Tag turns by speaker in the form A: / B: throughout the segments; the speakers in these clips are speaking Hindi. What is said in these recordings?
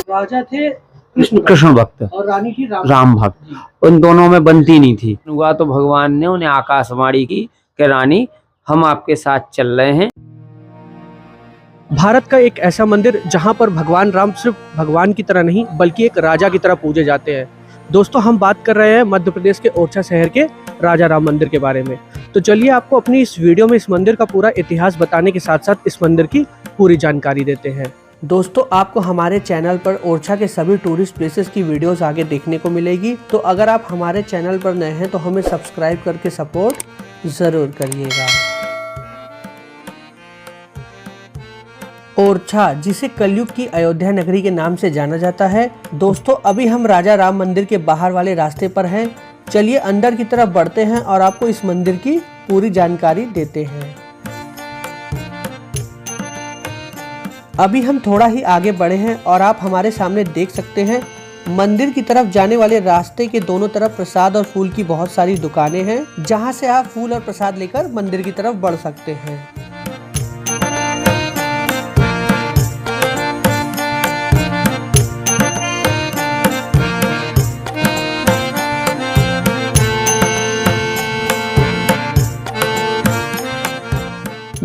A: राजा थे
B: कृष्ण भक्त
A: और रानी थी
B: राम भक्त। उन दोनों में बनती नहीं थी। हुआ तो भगवान ने उन्हें आकाशवाणी की कि रानी हम आपके साथ चल रहे हैं।
A: भारत का एक ऐसा मंदिर जहां पर भगवान राम सिर्फ भगवान की तरह नहीं बल्कि एक राजा की तरह पूजे जाते हैं। दोस्तों, हम बात कर रहे हैं मध्य प्रदेश के ओरछा शहर के राजा राम मंदिर के बारे में। तो चलिए आपको अपनी इस वीडियो में इस मंदिर का पूरा इतिहास बताने के साथ साथ इस मंदिर की पूरी जानकारी देते हैं। दोस्तों, आपको हमारे चैनल पर ओरछा के सभी टूरिस्ट प्लेसेस की वीडियोस आगे देखने को मिलेगी। तो अगर आप हमारे चैनल पर नए हैं तो हमें सब्सक्राइब करके सपोर्ट ज़रूर करिएगा। ओरछा, जिसे कलयुग की अयोध्या नगरी के नाम से जाना जाता है। दोस्तों, अभी हम राजा राम मंदिर के बाहर वाले रास्ते पर हैं। चलिए अंदर की तरफ बढ़ते हैं और आपको इस मंदिर की पूरी जानकारी देते हैं। अभी हम थोड़ा ही आगे बढ़े हैं और आप हमारे सामने देख सकते हैं मंदिर की तरफ जाने वाले रास्ते के दोनों तरफ प्रसाद और फूल की बहुत सारी दुकानें हैं, जहां से आप फूल और प्रसाद लेकर मंदिर की तरफ बढ़ सकते हैं।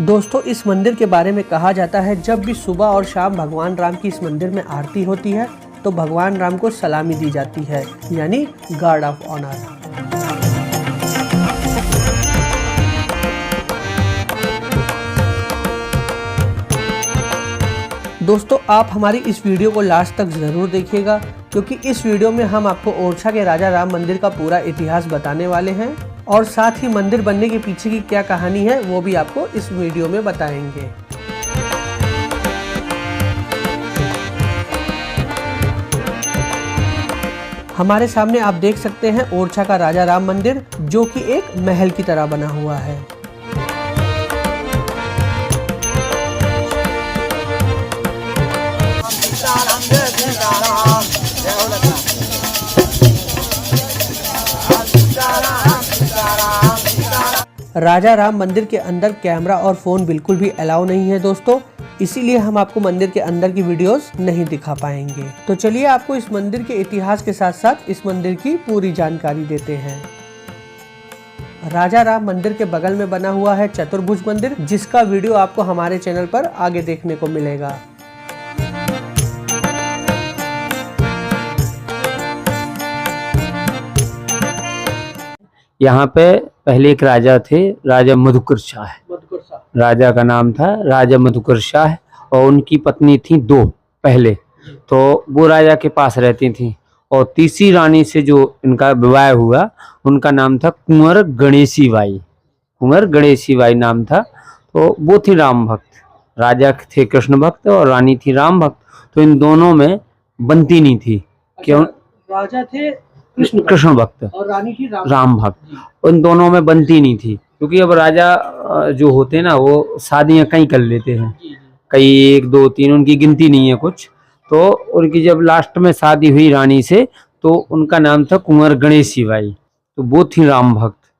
A: दोस्तों, इस मंदिर के बारे में कहा जाता है जब भी सुबह और शाम भगवान राम की इस मंदिर में आरती होती है तो भगवान राम को सलामी दी जाती है, यानी गार्ड ऑफ ऑनर। दोस्तों, आप हमारी इस वीडियो को लास्ट तक ज़रूर देखिएगा, क्योंकि इस वीडियो में हम आपको ओरछा के राजा राम मंदिर का पूरा इतिहास बताने वाले हैं और साथ ही मंदिर बनने के पीछे की क्या कहानी है वो भी आपको इस वीडियो में बताएंगे। हमारे सामने आप देख सकते हैं ओरछा का राजा राम मंदिर, जो कि एक महल की तरह बना हुआ है। राजा राम मंदिर के अंदर कैमरा और फोन बिल्कुल भी अलाउ नहीं है दोस्तों, इसीलिए हम आपको मंदिर के अंदर की वीडियोस नहीं दिखा पाएंगे। तो चलिए आपको इस मंदिर के इतिहास के साथ साथ इस मंदिर की पूरी जानकारी देते हैं। राजा राम मंदिर के बगल में बना हुआ है चतुर्भुज मंदिर, जिसका वीडियो आपको हमारे चैनल पर आगे देखने को मिलेगा।
B: यहाँ पे पहले एक राजा थे, राजा मधुकर शाह। राजा का नाम था राजा मधुकर शाह और उनकी पत्नी थी दो पहले, तो वो राजा के पास रहती थी। और तीसरी रानी से जो इनका विवाह हुआ उनका नाम था कुंवर गणेशी बाई। कुंवर गणेशी बाई नाम था। तो वो थी राम भक्त। राजा थे कृष्ण भक्त और रानी थी राम भक्त। तो इन दोनों में बनती नहीं थी। क्यों?
A: राजा थे
B: कृष्ण भक्त
A: और रानी थी
B: राम भक्त। उन दोनों में बनती नहीं थी, क्योंकि अब राजा जो होते ना वो शादियां कई कर लेते हैं, कई 1 2 3 उनकी गिनती नहीं है कुछ। तो उनकी जब लास्ट में शादी हुई रानी से, तो उनका नाम था कुंवर गणेशी बाई। तो वो थी राम भक्त।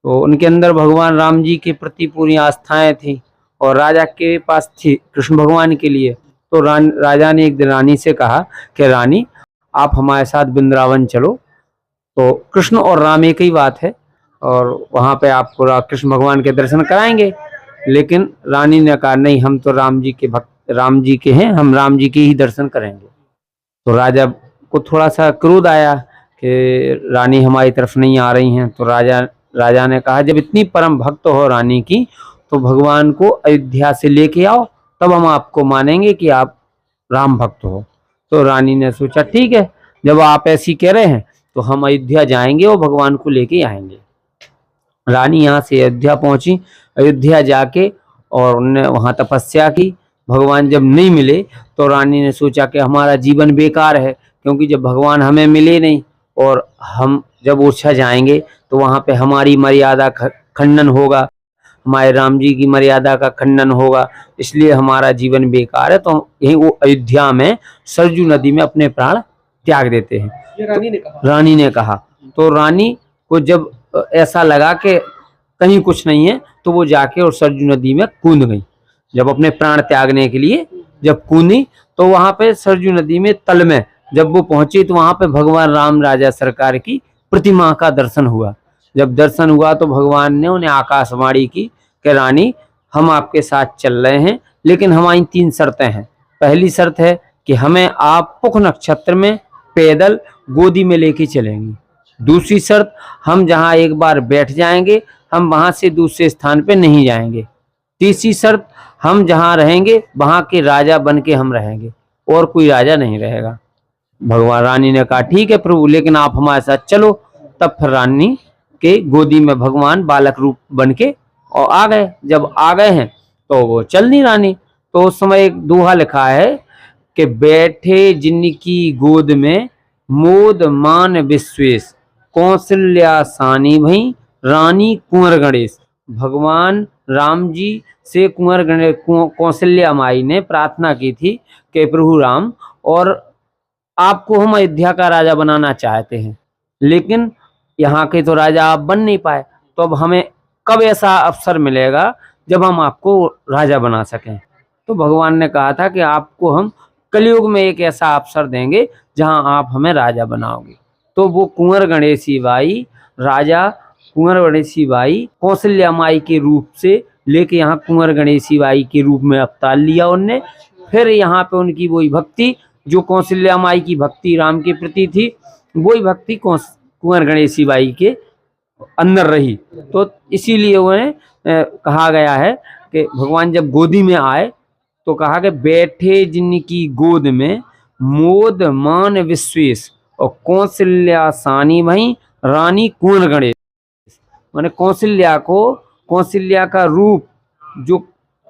B: तो उनके अंदर भगवान राम जी के प्रति पूरी आस्थाएं थी और राजा के पास थी कृष्ण भगवान के लिए। तो राजा ने एक दिन रानी से कहा कि रानी आप हमारे साथ वृंदावन चलो। तो कृष्ण और राम एक ही बात है और वहाँ पे आपको कृष्ण भगवान के दर्शन कराएंगे। लेकिन रानी ने कहा नहीं, हम तो राम जी के भक्त, राम जी के हैं, हम राम जी के ही दर्शन करेंगे। तो राजा को थोड़ा सा क्रोध आया कि रानी हमारी तरफ नहीं आ रही हैं। तो राजा ने कहा जब इतनी परम भक्त हो रानी की, तो भगवान को अयोध्या से लेके आओ, तब हम आपको मानेंगे कि आप राम भक्त हो। तो रानी ने सोचा ठीक है, जब आप ऐसी कह रहे हैं तो हम अयोध्या जाएंगे और भगवान को लेके आएंगे। रानी यहाँ से अयोध्या पहुंची। अयोध्या जाके और उन्होंने वहाँ तपस्या की। भगवान जब नहीं मिले तो रानी ने सोचा कि हमारा जीवन बेकार है, क्योंकि जब भगवान हमें मिले नहीं और हम जब ओरछा जाएंगे तो वहाँ पे हमारी मर्यादा खंडन होगा, हमारे राम जी की मर्यादा का खंडन होगा, इसलिए हमारा जीवन बेकार है। तो यहीं वो अयोध्या में सरजू नदी में अपने प्राण त्याग देते हैं।
A: ये रानी ने कहा।
B: रानी ने कहा। तो रानी को जब ऐसा लगा कि कहीं कुछ नहीं है तो वो जाके और सरजू नदी में कूद गई। जब अपने प्राण त्यागने के लिए जब कूदी तो वहां पे सरजू नदी में तल में जब वो पहुंची तो वहां पे भगवान राम राजा सरकार की प्रतिमा का दर्शन हुआ। जब दर्शन हुआ तो भगवान ने उन्हें आकाशवाणी की कि रानी हम आपके साथ चल रहे हैं, लेकिन हमारी 3 शर्तें हैं। पहली शर्त है कि हमें आप पुख नक्षत्र में पैदल गोदी में लेके चलेंगी। दूसरी शर्त, हम जहाँ एक बार बैठ जाएंगे हम वहां से दूसरे स्थान पे नहीं जाएंगे। तीसरी शर्त, हम जहाँ रहेंगे वहां के राजा बन के हम रहेंगे और कोई राजा नहीं रहेगा। भगवान रानी ने कहा ठीक है प्रभु, लेकिन आप हमारे साथ चलो। तब फिर रानी के गोदी में भगवान बालक रूप बन के और आ गए। जब आ गए हैं तो वो चल नहीं रानी। तो उस समय एक दोहा लिखा है कि बैठे जिनकी गोद में मोद मान विश्वेश, कौशल्या सानी भई रानी कुंवर गणेश। भगवान राम जी से कुंवर गणेश कौशल्या माई ने प्रार्थना की थी कि प्रभु राम, और आपको हम अयोध्या का राजा बनाना चाहते हैं, लेकिन यहाँ के तो राजा आप बन नहीं पाए, तो अब हमें कब ऐसा अवसर मिलेगा जब हम आपको राजा बना सकें। तो भगवान ने कहा था कि आपको हम कलयुग में एक ऐसा अवसर देंगे जहां आप हमें राजा बनाओगे। तो वो कुंवर गणेशी बाई, राजा कुंवर गणेशी बाई कौशल्या माई के रूप से लेके यहाँ कुंवर गणेशी बाई के रूप में अवतार लिया उनने। फिर यहाँ पे उनकी वही भक्ति जो कौशल्या माई की भक्ति राम के प्रति थी, वही भक्ति कुंवर गणेशी बाई के अंदर रही। तो इसीलिए उन्हें कहा गया है कि भगवान जब गोदी में आए तो कहा कि बैठे जिनकी गोद में मोद मान विश्वेश और कौशल्या सानी भई रानी कुंवर गणेश। माने कौशल्या का रूप जो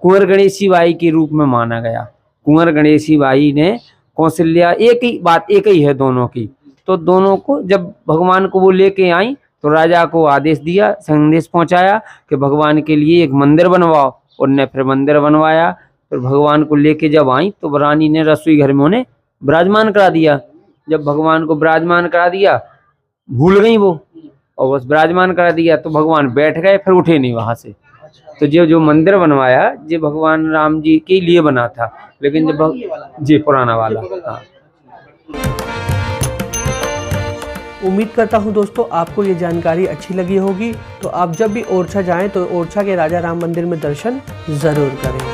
B: कुंवर गणेशी बाई के रूप में माना गया। कुंवर गणेशी बाई ने कौशल्या, एक ही है दोनों की। तो दोनों को जब भगवान को वो लेके आई तो राजा को आदेश दिया, संदेश पहुंचाया कि भगवान के लिए एक मंदिर बनवाओ। उनने फिर मंदिर बनवाया। फिर भगवान को लेके जब आई तो रानी ने रसोई घर में उन्हें विराजमान करा दिया। जब भगवान को विराजमान करा दिया, भूल गई वो, और बस विराजमान करा दिया तो भगवान बैठ गए, फिर उठे नहीं वहां से। तो जो मंदिर बनवाया ये भगवान राम जी के लिए बना था, लेकिन जब जी पुराना वाला। हाँ।
A: उम्मीद करता हूँ दोस्तों आपको ये जानकारी अच्छी लगी होगी। तो आप जब भी ओरछा जाएं तो ओरछा के राजा राम मंदिर में दर्शन ज़रूर करें।